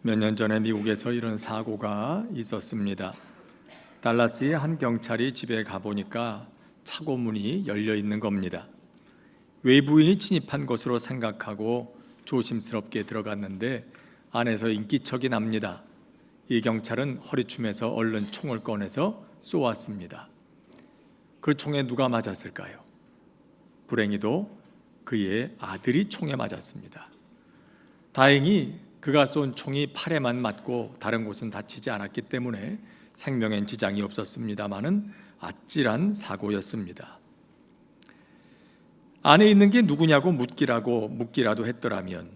몇 년 전에 미국에서 이런 사고가 있었습니다. 달라스의 한 경찰이 집에 가보니까 차고 문이 열려 있는 겁니다. 외부인이 침입한 것으로 생각하고 조심스럽게 들어갔는데 안에서 인기척이 납니다. 이 경찰은 허리춤에서 얼른 총을 꺼내서 쏘았습니다. 그 총에 누가 맞았을까요? 불행히도 그의 아들이 총에 맞았습니다. 다행히 그가 쏜 총이 팔에만 맞고 다른 곳은 다치지 않았기 때문에 생명엔 지장이 없었습니다마는 아찔한 사고였습니다. 안에 있는 게 누구냐고 묻기라도 했더라면,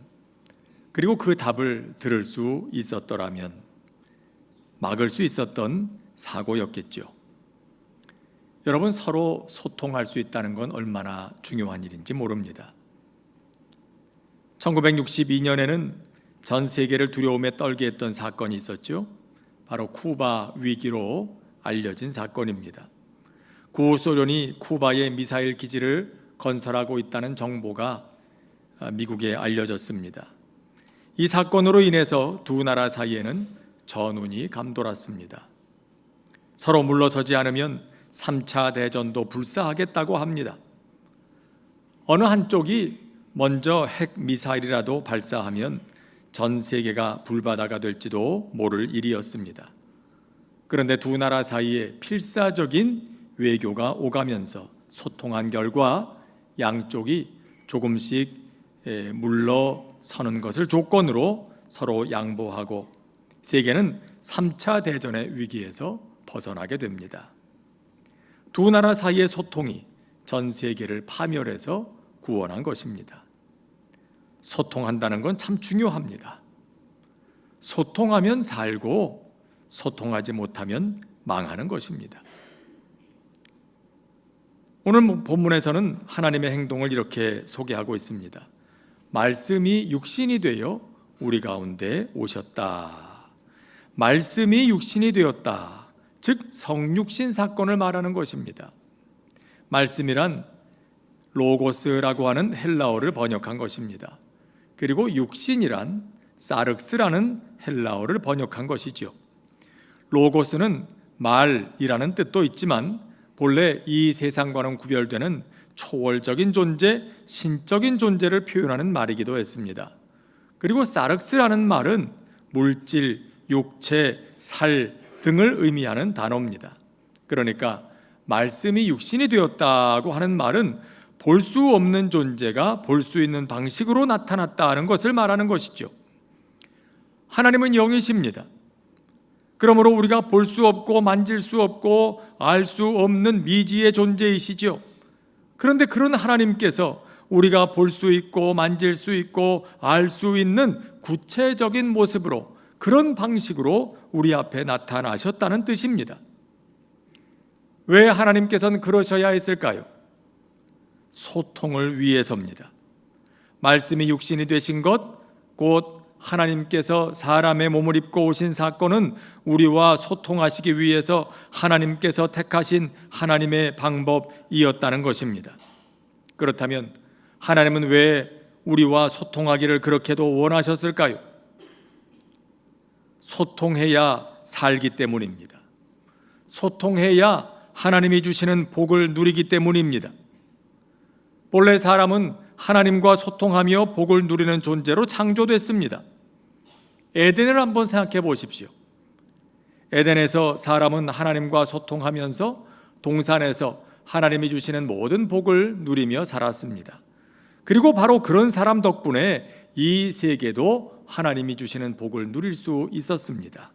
그리고 그 답을 들을 수 있었더라면 막을 수 있었던 사고였겠죠. 여러분, 서로 소통할 수 있다는 건 얼마나 중요한 일인지 모릅니다. 1962년에는 전 세계를 두려움에 떨게 했던 사건이 있었죠. 바로 쿠바 위기로 알려진 사건입니다. 구소련이 쿠바에 미사일 기지를 건설하고 있다는 정보가 미국에 알려졌습니다. 이 사건으로 인해서 두 나라 사이에는 전운이 감돌았습니다. 서로 물러서지 않으면 3차 대전도 불사하겠다고 합니다. 어느 한쪽이 먼저 핵 미사일이라도 발사하면 전 세계가 불바다가 될지도 모를 일이었습니다. 그런데 두 나라 사이에 필사적인 외교가 오가면서 소통한 결과 양쪽이 조금씩 물러서는 것을 조건으로 서로 양보하고 세계는 3차 대전의 위기에서 벗어나게 됩니다. 두 나라 사이의 소통이 전 세계를 파멸해서 구원한 것입니다. 소통한다는 건 참 중요합니다. 소통하면 살고 소통하지 못하면 망하는 것입니다. 오늘 본문에서는 하나님의 행동을 이렇게 소개하고 있습니다. 말씀이 육신이 되어 우리 가운데 오셨다. 말씀이 육신이 되었다. 즉 성육신 사건을 말하는 것입니다. 말씀이란 로고스라고 하는 헬라어를 번역한 것입니다. 그리고 육신이란 사륵스라는 헬라어를 번역한 것이죠. 로고스는 말이라는 뜻도 있지만 본래 이 세상과는 구별되는 초월적인 존재, 신적인 존재를 표현하는 말이기도 했습니다. 그리고 사륵스라는 말은 물질, 육체, 살 등을 의미하는 단어입니다. 그러니까 말씀이 육신이 되었다고 하는 말은 볼 수 없는 존재가 볼 수 있는 방식으로 나타났다는 것을 말하는 것이죠. 하나님은 영이십니다. 그러므로 우리가 볼 수 없고 만질 수 없고 알 수 없는 미지의 존재이시죠. 그런데 그런 하나님께서 우리가 볼 수 있고 만질 수 있고 알 수 있는 구체적인 모습으로, 그런 방식으로 우리 앞에 나타나셨다는 뜻입니다. 왜 하나님께서는 그러셔야 했을까요? 소통을 위해서입니다. 말씀이 육신이 되신 것, 곧 하나님께서 사람의 몸을 입고 오신 사건은 우리와 소통하시기 위해서 하나님께서 택하신 하나님의 방법이었다는 것입니다. 그렇다면 하나님은 왜 우리와 소통하기를 그렇게도 원하셨을까요? 소통해야 살기 때문입니다. 소통해야 하나님이 주시는 복을 누리기 때문입니다. 본래 사람은 하나님과 소통하며 복을 누리는 존재로 창조됐습니다. 에덴을 한번 생각해 보십시오. 에덴에서 사람은 하나님과 소통하면서 동산에서 하나님이 주시는 모든 복을 누리며 살았습니다. 그리고 바로 그런 사람 덕분에 이 세계도 하나님이 주시는 복을 누릴 수 있었습니다.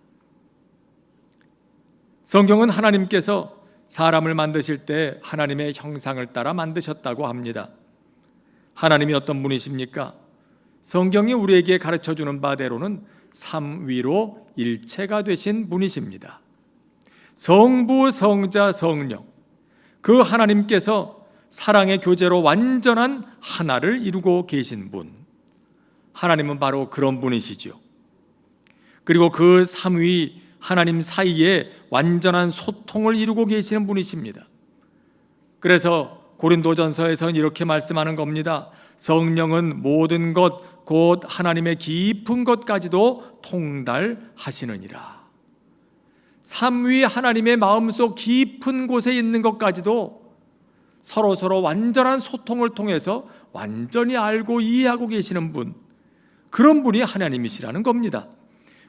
성경은 하나님께서 사람을 만드실 때 하나님의 형상을 따라 만드셨다고 합니다. 하나님이 어떤 분이십니까? 성경이 우리에게 가르쳐주는 바대로는 삼위로 일체가 되신 분이십니다. 성부, 성자, 성령, 그 하나님께서 사랑의 교제로 완전한 하나를 이루고 계신 분, 하나님은 바로 그런 분이시죠. 그리고 그 삼위 하나님 사이에 완전한 소통을 이루고 계시는 분이십니다. 그래서 고린도전서에서는 이렇게 말씀하는 겁니다. 성령은 모든 것 곧 하나님의 깊은 것까지도 통달하시느니라. 삼위 하나님의 마음속 깊은 곳에 있는 것까지도 서로 완전한 소통을 통해서 완전히 알고 이해하고 계시는 분, 그런 분이 하나님이시라는 겁니다.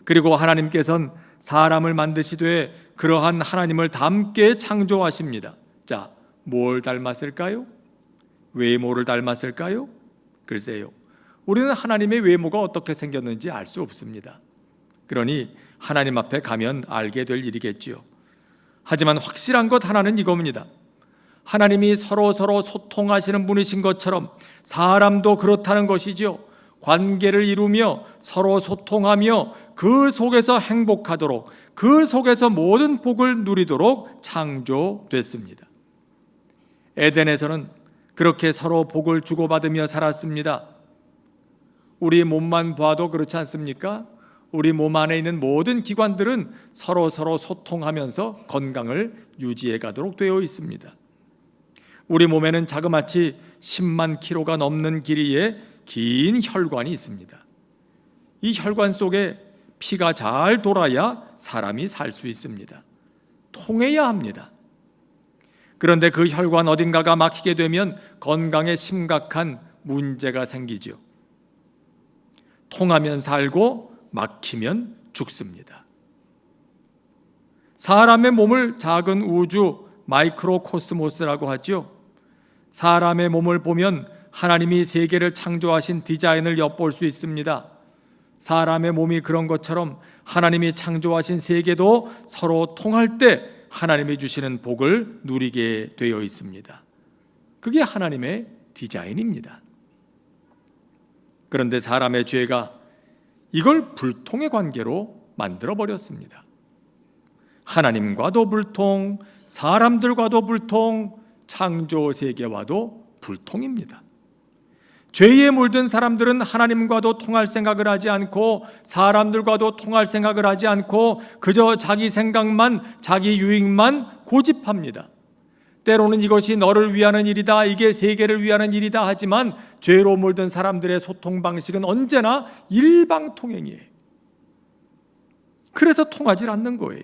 그리고 하나님께서는 사람을 만드시되 그러한 하나님을 닮게 창조하십니다. 자, 뭘 닮았을까요? 외모를 닮았을까요? 글쎄요, 우리는 하나님의 외모가 어떻게 생겼는지 알 수 없습니다. 그러니 하나님 앞에 가면 알게 될 일이겠지요. 하지만 확실한 것 하나는 이겁니다. 하나님이 서로 소통하시는 분이신 것처럼 사람도 그렇다는 것이죠. 관계를 이루며 서로 소통하며 그 속에서 행복하도록, 그 속에서 모든 복을 누리도록 창조됐습니다. 에덴에서는 그렇게 서로 복을 주고받으며 살았습니다. 우리 몸만 봐도 그렇지 않습니까? 우리 몸 안에 있는 모든 기관들은 서로 소통하면서 건강을 유지해 가도록 되어 있습니다. 우리 몸에는 자그마치 10만 킬로가 넘는 길이의 긴 혈관이 있습니다. 이 혈관 속에 피가 잘 돌아야 사람이 살 수 있습니다. 통해야 합니다. 그런데 그 혈관 어딘가가 막히게 되면 건강에 심각한 문제가 생기죠. 통하면 살고 막히면 죽습니다. 사람의 몸을 작은 우주 마이크로코스모스라고 하죠. 사람의 몸을 보면 하나님이 세계를 창조하신 디자인을 엿볼 수 있습니다. 사람의 몸이 그런 것처럼 하나님이 창조하신 세계도 서로 통할 때 하나님이 주시는 복을 누리게 되어 있습니다. 그게 하나님의 디자인입니다. 그런데 사람의 죄가 이걸 불통의 관계로 만들어 버렸습니다. 하나님과도 불통, 사람들과도 불통, 창조 세계와도 불통입니다. 죄에 물든 사람들은 하나님과도 통할 생각을 하지 않고 사람들과도 통할 생각을 하지 않고 그저 자기 생각만, 자기 유익만 고집합니다. 때로는 이것이 너를 위하는 일이다, 이게 세계를 위하는 일이다 하지만 죄로 물든 사람들의 소통 방식은 언제나 일방통행이에요. 그래서 통하지 않는 거예요.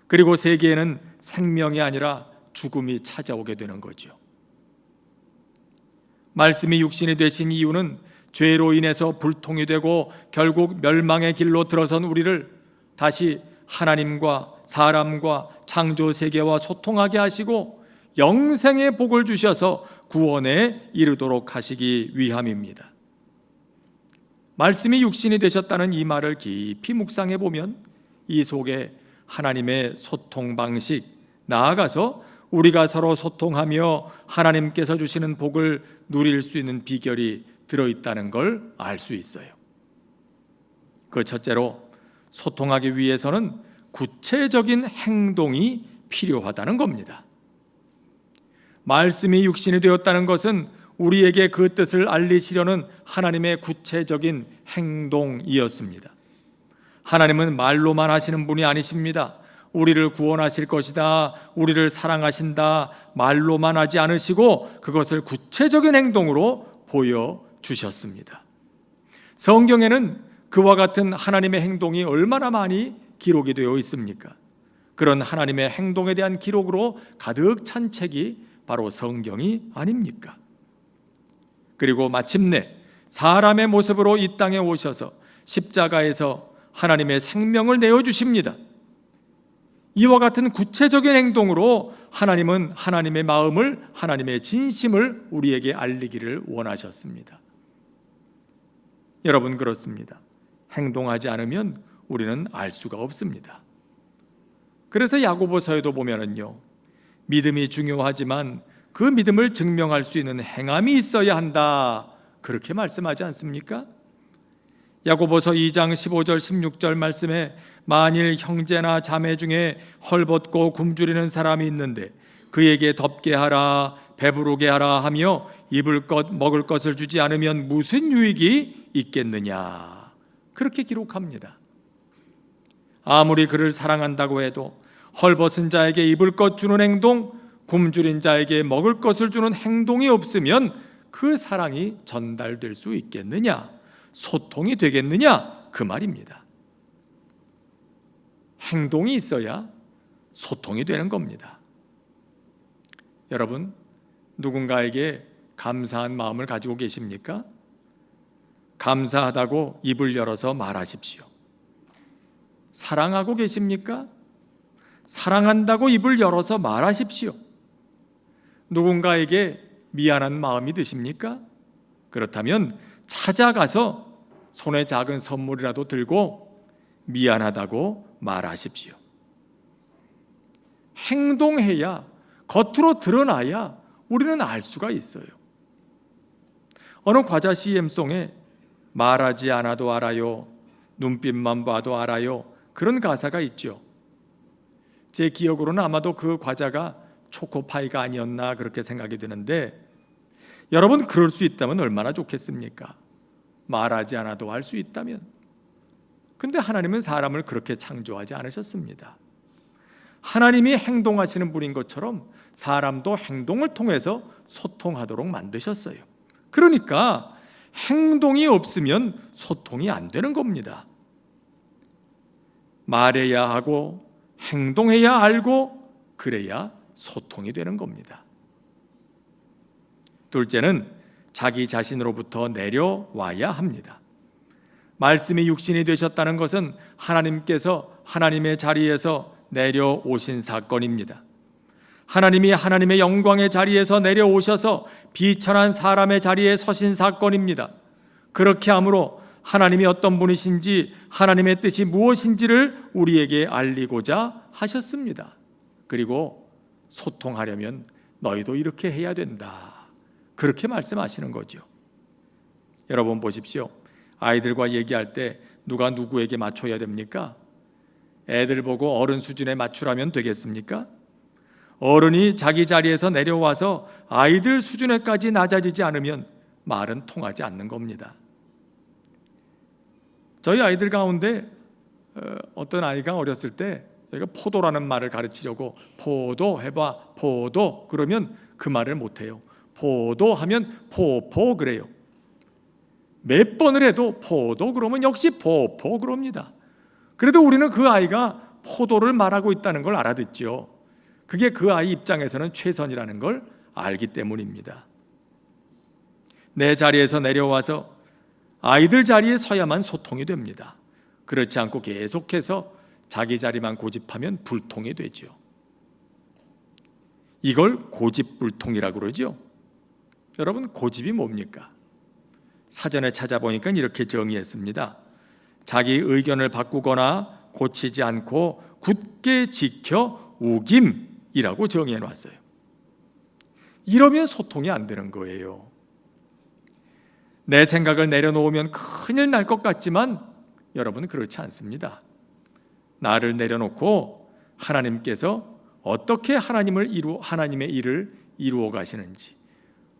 그리고 세계에는 생명이 아니라 죽음이 찾아오게 되는 거죠. 말씀이 육신이 되신 이유는 죄로 인해서 불통이 되고 결국 멸망의 길로 들어선 우리를 다시 하나님과 사람과 창조 세계와 소통하게 하시고 영생의 복을 주셔서 구원에 이르도록 하시기 위함입니다. 말씀이 육신이 되셨다는 이 말을 깊이 묵상해 보면 이 속에 하나님의 소통 방식, 나아가서 우리가 서로 소통하며 하나님께서 주시는 복을 누릴 수 있는 비결이 들어있다는 걸 알 수 있어요. 그 첫째로 소통하기 위해서는 구체적인 행동이 필요하다는 겁니다. 말씀이 육신이 되었다는 것은 우리에게 그 뜻을 알리시려는 하나님의 구체적인 행동이었습니다. 하나님은 말로만 하시는 분이 아니십니다. 우리를 구원하실 것이다, 우리를 사랑하신다 말로만 하지 않으시고 그것을 구체적인 행동으로 보여주셨습니다. 성경에는 그와 같은 하나님의 행동이 얼마나 많이 기록이 되어 있습니까? 그런 하나님의 행동에 대한 기록으로 가득 찬 책이 바로 성경이 아닙니까? 그리고 마침내 사람의 모습으로 이 땅에 오셔서 십자가에서 하나님의 생명을 내어주십니다. 이와 같은 구체적인 행동으로 하나님은 하나님의 마음을, 하나님의 진심을 우리에게 알리기를 원하셨습니다. 여러분, 그렇습니다. 행동하지 않으면 우리는 알 수가 없습니다. 그래서 야고보서에도 보면은요, 믿음이 중요하지만 그 믿음을 증명할 수 있는 행함이 있어야 한다, 그렇게 말씀하지 않습니까? 야고보서 2장 15절 16절 말씀에 만일 형제나 자매 중에 헐벗고 굶주리는 사람이 있는데 그에게 덮게 하라, 배부르게 하라 하며 입을 것 먹을 것을 주지 않으면 무슨 유익이 있겠느냐, 그렇게 기록합니다. 아무리 그를 사랑한다고 해도 헐벗은 자에게 입을 것 주는 행동, 굶주린 자에게 먹을 것을 주는 행동이 없으면 그 사랑이 전달될 수 있겠느냐? 소통이 되겠느냐? 그 말입니다. 행동이 있어야 소통이 되는 겁니다. 여러분, 누군가에게 감사한 마음을 가지고 계십니까? 감사하다고 입을 열어서 말하십시오. 사랑하고 계십니까? 사랑한다고 입을 열어서 말하십시오. 누군가에게 미안한 마음이 드십니까? 그렇다면 찾아가서 손에 작은 선물이라도 들고 미안하다고 말하십시오. 행동해야, 겉으로 드러나야 우리는 알 수가 있어요. 어느 과자 CM송에 말하지 않아도 알아요, 눈빛만 봐도 알아요, 그런 가사가 있죠. 제 기억으로는 아마도 그 과자가 초코파이가 아니었나 그렇게 생각이 드는데, 여러분, 그럴 수 있다면 얼마나 좋겠습니까? 말하지 않아도 알 수 있다면. 근데 하나님은 사람을 그렇게 창조하지 않으셨습니다. 하나님이 행동하시는 분인 것처럼 사람도 행동을 통해서 소통하도록 만드셨어요. 그러니까 행동이 없으면 소통이 안 되는 겁니다. 말해야 하고 행동해야 알고 그래야 소통이 되는 겁니다. 둘째는 자기 자신으로부터 내려와야 합니다. 말씀이 육신이 되셨다는 것은 하나님께서 하나님의 자리에서 내려오신 사건입니다. 하나님이 하나님의 영광의 자리에서 내려오셔서 비천한 사람의 자리에 서신 사건입니다. 그렇게 함으로 하나님이 어떤 분이신지, 하나님의 뜻이 무엇인지를 우리에게 알리고자 하셨습니다. 그리고 소통하려면 너희도 이렇게 해야 된다, 그렇게 말씀하시는 거죠. 여러분 보십시오. 아이들과 얘기할 때 누가 누구에게 맞춰야 됩니까? 애들 보고 어른 수준에 맞추라면 되겠습니까? 어른이 자기 자리에서 내려와서 아이들 수준에까지 낮아지지 않으면 말은 통하지 않는 겁니다. 저희 아이들 가운데 어떤 아이가 어렸을 때 저희가 포도라는 말을 가르치려고 포도 해봐, 포도, 그러면 그 말을 못해요. 포도 하면 포포 그래요. 몇 번을 해도 포도 그러면 역시 포포 그럽니다. 그래도 우리는 그 아이가 포도를 말하고 있다는 걸 알아듣죠. 그게 그 아이 입장에서는 최선이라는 걸 알기 때문입니다. 내 자리에서 내려와서 아이들 자리에 서야만 소통이 됩니다. 그렇지 않고 계속해서 자기 자리만 고집하면 불통이 되죠. 이걸 고집불통이라고 그러죠. 여러분, 고집이 뭡니까? 사전에 찾아보니까 이렇게 정의했습니다. 자기 의견을 바꾸거나 고치지 않고 굳게 지켜 우김이라고 정의해 놨어요. 이러면 소통이 안 되는 거예요. 내 생각을 내려놓으면 큰일 날 것 같지만 여러분, 그렇지 않습니다. 나를 내려놓고 하나님께서 어떻게 하나님의 일을 이루어 가시는지,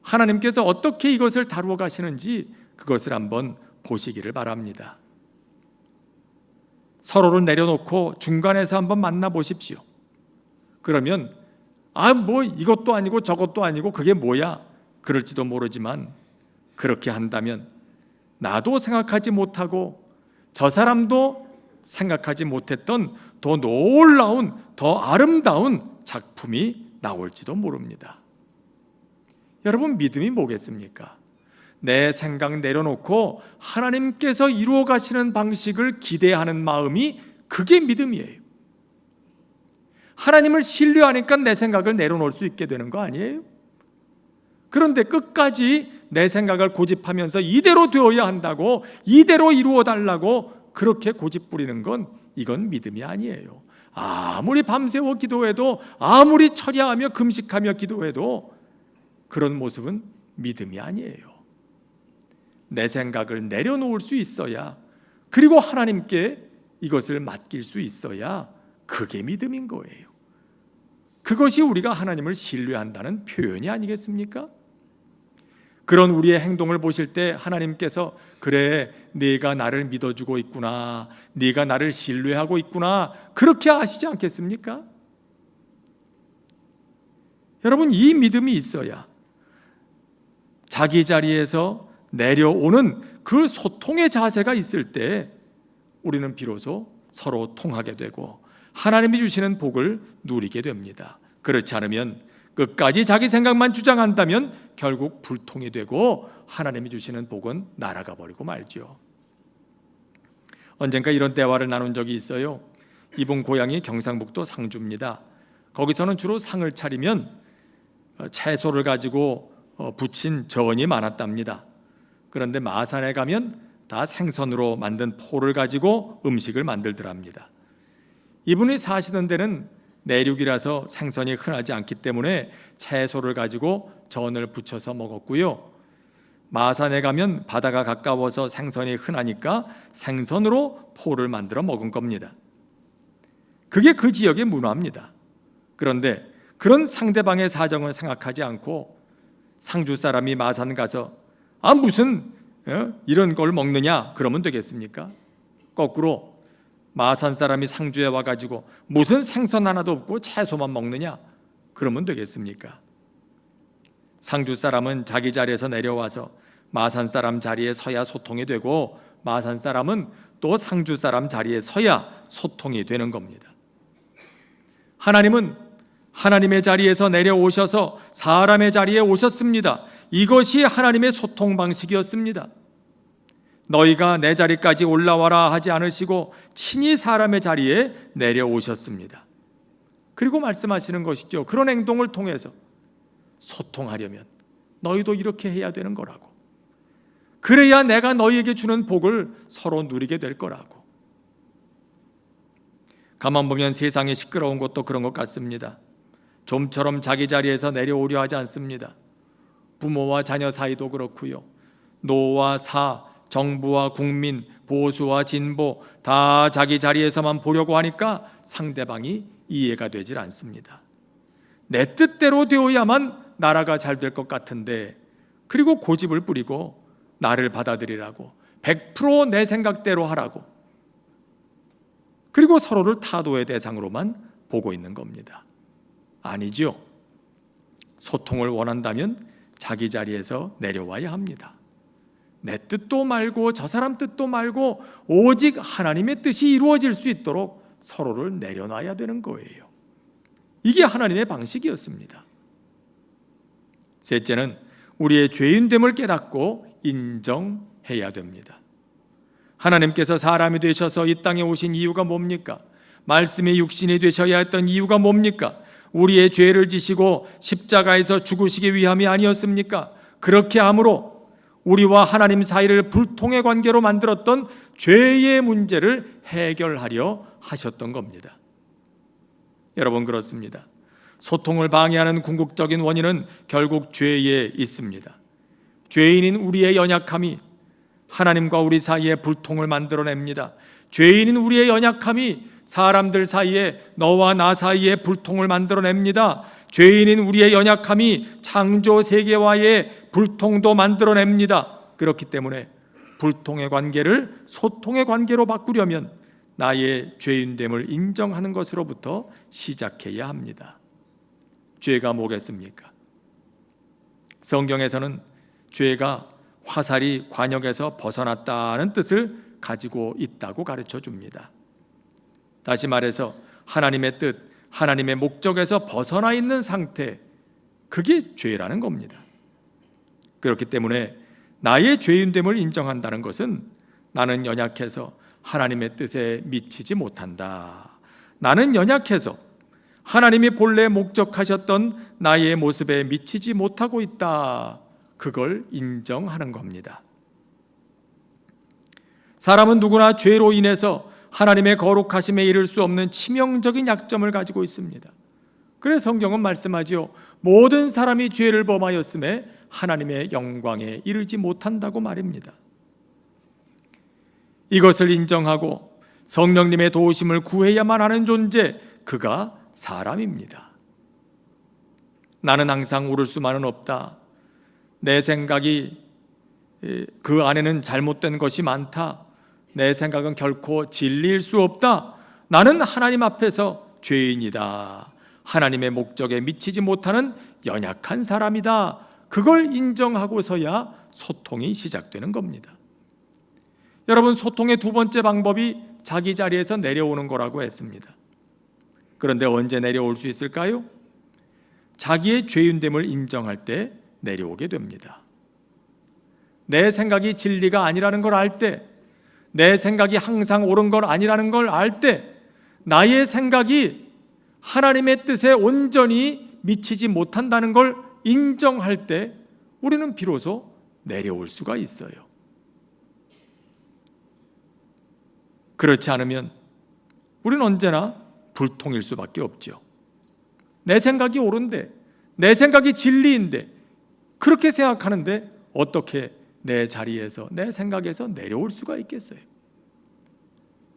하나님께서 어떻게 이것을 다루어 가시는지 그것을 한번 보시기를 바랍니다. 서로를 내려놓고 중간에서 한번 만나보십시오. 그러면 뭐 이것도 아니고 저것도 아니고 그게 뭐야? 그럴지도 모르지만 그렇게 한다면 나도 생각하지 못하고 저 사람도 생각하지 못했던 더 놀라운, 더 아름다운 작품이 나올지도 모릅니다. 여러분, 믿음이 뭐겠습니까? 내 생각 내려놓고 하나님께서 이루어 가시는 방식을 기대하는 마음이, 그게 믿음이에요. 하나님을 신뢰하니까 내 생각을 내려놓을 수 있게 되는 거 아니에요? 그런데 끝까지 내 생각을 고집하면서 이대로 되어야 한다고, 이대로 이루어 달라고 그렇게 고집 부리는 건, 이건 믿음이 아니에요. 아무리 밤새워 기도해도, 아무리 철야하며 금식하며 기도해도 그런 모습은 믿음이 아니에요. 내 생각을 내려놓을 수 있어야, 그리고 하나님께 이것을 맡길 수 있어야 그게 믿음인 거예요. 그것이 우리가 하나님을 신뢰한다는 표현이 아니겠습니까? 그런 우리의 행동을 보실 때 하나님께서, 그래, 네가 나를 믿어주고 있구나, 네가 나를 신뢰하고 있구나, 그렇게 아시지 않겠습니까? 여러분, 이 믿음이 있어야 자기 자리에서 내려오는 그 소통의 자세가 있을 때 우리는 비로소 서로 통하게 되고 하나님이 주시는 복을 누리게 됩니다. 그렇지 않으면 끝까지 자기 생각만 주장한다면 결국 불통이 되고 하나님이 주시는 복은 날아가 버리고 말죠. 언젠가 이런 대화를 나눈 적이 있어요. 이분 고향이 경상북도 상주입니다. 거기서는 주로 상을 차리면 채소를 가지고 부친 전이 많았답니다. 그런데 마산에 가면 다 생선으로 만든 포를 가지고 음식을 만들더랍니다. 이분이 사시던 데는 내륙이라서 생선이 흔하지 않기 때문에 채소를 가지고 전을 부쳐서 먹었고요. 마산에 가면 바다가 가까워서 생선이 흔하니까 생선으로 포를 만들어 먹은 겁니다. 그게 그 지역의 문화입니다. 그런데 그런 상대방의 사정을 생각하지 않고 상주 사람이 마산 가서 무슨 이런 걸 먹느냐 그러면 되겠습니까? 거꾸로 마산 사람이 상주에 와가지고 무슨 생선 하나도 없고 채소만 먹느냐 그러면 되겠습니까? 상주 사람은 자기 자리에서 내려와서 마산 사람 자리에 서야 소통이 되고 마산 사람은 또 상주 사람 자리에 서야 소통이 되는 겁니다. 하나님은 하나님의 자리에서 내려오셔서 사람의 자리에 오셨습니다. 이것이 하나님의 소통 방식이었습니다. 너희가 내 자리까지 올라와라 하지 않으시고 친히 사람의 자리에 내려오셨습니다. 그리고 말씀하시는 것이죠. 그런 행동을 통해서 소통하려면 너희도 이렇게 해야 되는 거라고. 그래야 내가 너희에게 주는 복을 서로 누리게 될 거라고. 가만 보면 세상이 시끄러운 것도 그런 것 같습니다. 좀처럼 자기 자리에서 내려오려 하지 않습니다. 부모와 자녀 사이도 그렇고요. 노와 사, 정부와 국민, 보수와 진보 다 자기 자리에서만 보려고 하니까 상대방이 이해가 되질 않습니다. 내 뜻대로 되어야만 나라가 잘 될 것 같은데 그리고 고집을 부리고 나를 받아들이라고 100% 내 생각대로 하라고 그리고 서로를 타도의 대상으로만 보고 있는 겁니다. 아니죠. 소통을 원한다면 자기 자리에서 내려와야 합니다. 내 뜻도 말고 저 사람 뜻도 말고 오직 하나님의 뜻이 이루어질 수 있도록 서로를 내려놔야 되는 거예요. 이게 하나님의 방식이었습니다. 셋째는 우리의 죄인됨을 깨닫고 인정해야 됩니다. 하나님께서 사람이 되셔서 이 땅에 오신 이유가 뭡니까? 말씀이 육신이 되셔야 했던 이유가 뭡니까? 우리의 죄를 지시고 십자가에서 죽으시기 위함이 아니었습니까? 그렇게 함으로 우리와 하나님 사이를 불통의 관계로 만들었던 죄의 문제를 해결하려 하셨던 겁니다. 여러분 그렇습니다. 소통을 방해하는 궁극적인 원인은 결국 죄에 있습니다. 죄인인 우리의 연약함이 하나님과 우리 사이에 불통을 만들어냅니다. 죄인인 우리의 연약함이 사람들 사이에 너와 나 사이에 불통을 만들어냅니다. 죄인인 우리의 연약함이 창조 세계와의 불통도 만들어냅니다. 그렇기 때문에 불통의 관계를 소통의 관계로 바꾸려면 나의 죄인됨을 인정하는 것으로부터 시작해야 합니다. 죄가 뭐겠습니까? 성경에서는 죄가 화살이 관역에서 벗어났다는 뜻을 가지고 있다고 가르쳐 줍니다. 다시 말해서 하나님의 뜻, 하나님의 목적에서 벗어나 있는 상태, 그게 죄라는 겁니다. 그렇기 때문에 나의 죄인됨을 인정한다는 것은 나는 연약해서 하나님의 뜻에 미치지 못한다. 나는 연약해서 하나님이 본래 목적하셨던 나의 모습에 미치지 못하고 있다. 그걸 인정하는 겁니다. 사람은 누구나 죄로 인해서 하나님의 거룩하심에 이를 수 없는 치명적인 약점을 가지고 있습니다. 그래서 성경은 말씀하지요. 모든 사람이 죄를 범하였음에 하나님의 영광에 이르지 못한다고 말입니다. 이것을 인정하고 성령님의 도우심을 구해야만 하는 존재, 그가 사람입니다. 나는 항상 옳을 수만은 없다. 내 생각이 그 안에는 잘못된 것이 많다. 내 생각은 결코 진리일 수 없다. 나는 하나님 앞에서 죄인이다. 하나님의 목적에 미치지 못하는 연약한 사람이다. 그걸 인정하고서야 소통이 시작되는 겁니다. 여러분, 소통의 두 번째 방법이 자기 자리에서 내려오는 거라고 했습니다. 그런데 언제 내려올 수 있을까요? 자기의 죄인됨을 인정할 때 내려오게 됩니다. 내 생각이 진리가 아니라는 걸 알 때, 내 생각이 항상 옳은 걸 아니라는 걸 알 때, 나의 생각이 하나님의 뜻에 온전히 미치지 못한다는 걸 인정할 때 우리는 비로소 내려올 수가 있어요. 그렇지 않으면 우리는 언제나 불통일 수밖에 없죠. 내 생각이 옳은데, 내 생각이 진리인데, 그렇게 생각하는데 어떻게 내 자리에서, 내 생각에서 내려올 수가 있겠어요?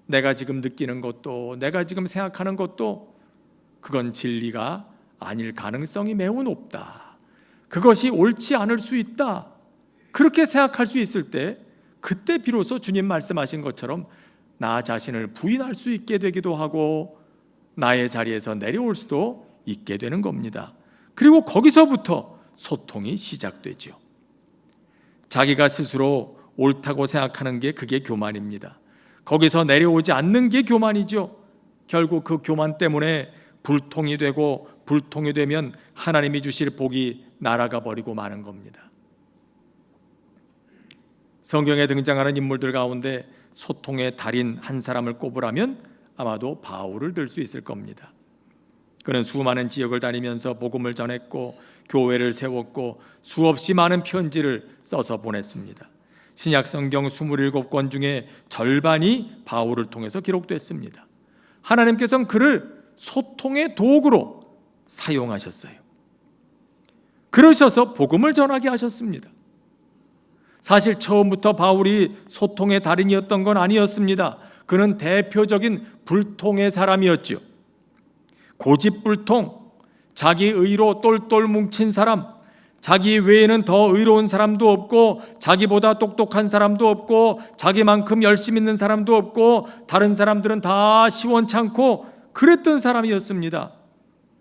내가 지금 느끼는 것도, 내가 지금 생각하는 것도 그건 진리가 아닐 가능성이 매우 높다, 그것이 옳지 않을 수 있다, 그렇게 생각할 수 있을 때, 그때 비로소 주님 말씀하신 것처럼 나 자신을 부인할 수 있게 되기도 하고 나의 자리에서 내려올 수도 있게 되는 겁니다. 그리고 거기서부터 소통이 시작되죠. 자기가 스스로 옳다고 생각하는 게 그게 교만입니다. 거기서 내려오지 않는 게 교만이죠. 결국 그 교만 때문에 불통이 되고, 불통이 되면 하나님이 주실 복이 날아가 버리고 마는 겁니다. 성경에 등장하는 인물들 가운데 소통의 달인 한 사람을 꼽으라면 아마도 바울을 들 수 있을 겁니다. 그는 수많은 지역을 다니면서 복음을 전했고 교회를 세웠고 수없이 많은 편지를 써서 보냈습니다. 신약 성경 27권 중에 절반이 바울을 통해서 기록됐습니다. 하나님께서는 그를 소통의 도구로 사용하셨어요. 그러셔서 복음을 전하게 하셨습니다. 사실 처음부터 바울이 소통의 달인이었던 건 아니었습니다. 그는 대표적인 불통의 사람이었죠. 고집불통, 자기 의로 똘똘 뭉친 사람, 자기 외에는 더 의로운 사람도 없고 자기보다 똑똑한 사람도 없고 자기만큼 열심 있는 사람도 없고 다른 사람들은 다 시원찮고 그랬던 사람이었습니다.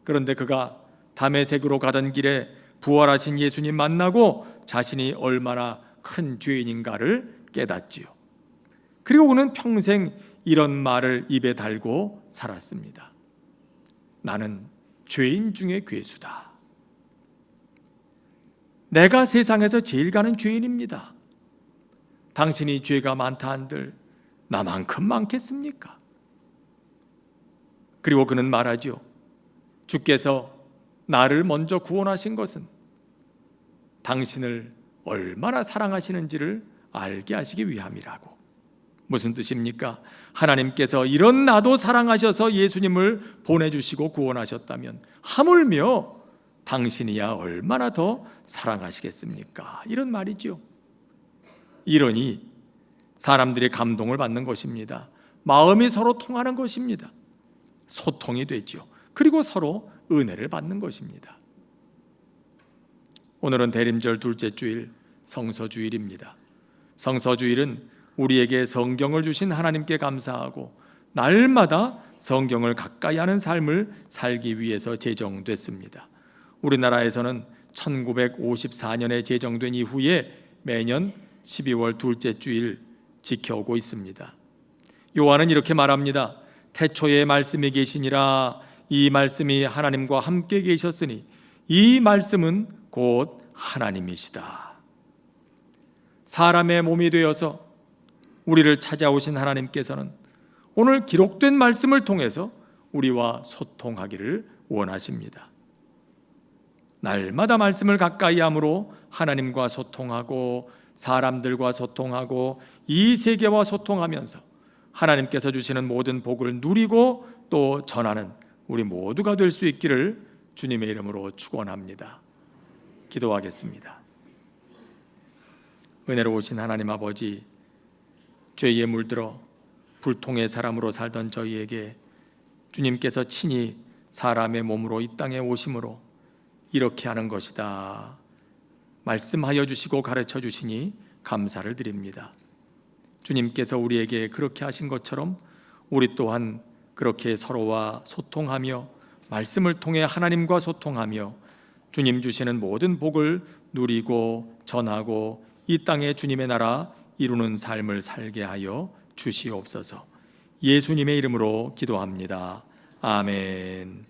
그런데 그가 다메섹으로 가던 길에 부활하신 예수님 만나고 자신이 얼마나 큰 죄인인가를 깨닫지요. 그리고 그는 평생 이런 말을 입에 달고 살았습니다. 나는 죄인 중에 괴수다. 내가 세상에서 제일 가는 죄인입니다. 당신이 죄가 많다 한들 나만큼 많겠습니까? 그리고 그는 말하죠. 주께서 나를 먼저 구원하신 것은 당신을 얼마나 사랑하시는지를 알게 하시기 위함이라고. 무슨 뜻입니까? 하나님께서 이런 나도 사랑하셔서 예수님을 보내주시고 구원하셨다면 하물며 당신이야 얼마나 더 사랑하시겠습니까? 이런 말이죠. 이러니 사람들이 감동을 받는 것입니다. 마음이 서로 통하는 것입니다. 소통이 되죠. 그리고 서로 은혜를 받는 것입니다. 오늘은 대림절 둘째 주일 성서주일입니다. 성서주일은 우리에게 성경을 주신 하나님께 감사하고 날마다 성경을 가까이 하는 삶을 살기 위해서 제정됐습니다. 우리나라에서는 1954년에 제정된 이후에 매년 12월 둘째 주일 지켜오고 있습니다. 요한은 이렇게 말합니다. 태초에 말씀이 계시니라. 이 말씀이 하나님과 함께 계셨으니 이 말씀은 곧 하나님이시다. 사람의 몸이 되어서 우리를 찾아오신 하나님께서는 오늘 기록된 말씀을 통해서 우리와 소통하기를 원하십니다. 날마다 말씀을 가까이 함으로 하나님과 소통하고 사람들과 소통하고 이 세계와 소통하면서 하나님께서 주시는 모든 복을 누리고 또 전하는 우리 모두가 될 수 있기를 주님의 이름으로 축원합니다. 기도하겠습니다. 은혜로우신 하나님 아버지, 죄에 물들어 불통의 사람으로 살던 저희에게 주님께서 친히 사람의 몸으로 이 땅에 오심으로 이렇게 하는 것이다 말씀하여 주시고 가르쳐 주시니 감사를 드립니다. 주님께서 우리에게 그렇게 하신 것처럼 우리 또한 그렇게 서로와 소통하며 말씀을 통해 하나님과 소통하며 주님 주시는 모든 복을 누리고 전하고 이 땅에 주님의 나라 이루는 삶을 살게 하여 주시옵소서. 예수님의 이름으로 기도합니다. 아멘.